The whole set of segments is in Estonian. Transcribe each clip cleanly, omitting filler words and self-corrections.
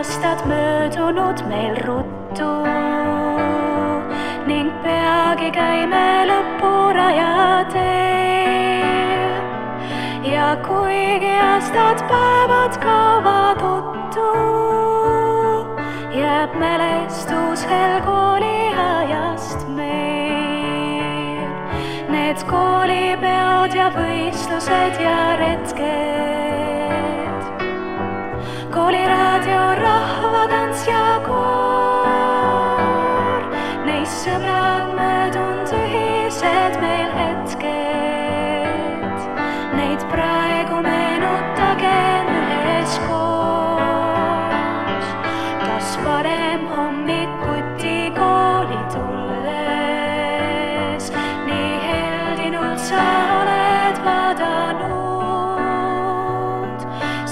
aastad möödunud meil ruttu ning peagi käime lõpuraja teel. Ja kuigi aastad päevad kaovad uttu, jääb mälestusel kooliajast meil need koolipeod ja võistlused ja retked, kooliraadio, rahvatants ja koor, neis sõbrad möödunud ühised meil hetked, neid praegu meenutagem üheskoos. Kas varem hommikuti kooli tulles nii heldinult sa oled vaadanud,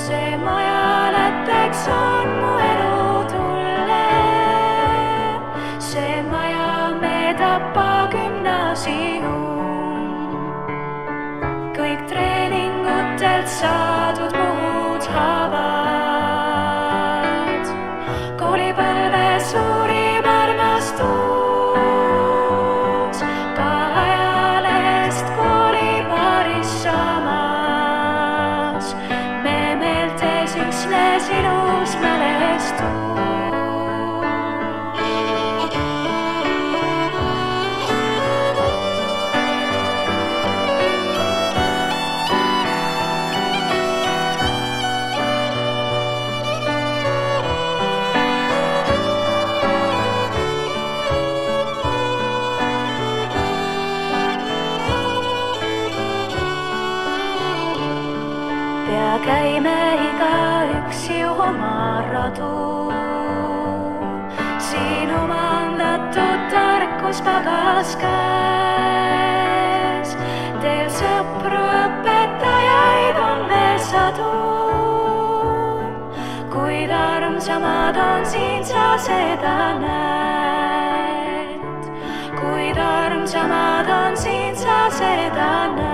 see maja letteks on mu elu tulle, see maja me Tapa gümnaasium, kõik treeningutelt saadud muud haavad, koolipõlve suurim armastus, ka ajalehest koolipaaris samas, me meeltes üksnes ilus mälestus. Pea käime igaüks ju oma radu, siin omandatud tarkus pagas käes, teel sõpru õpetajaid on veel sadu, kuid armsamad on siin sa seda näed, kuid armsamad on siin sa seda näed.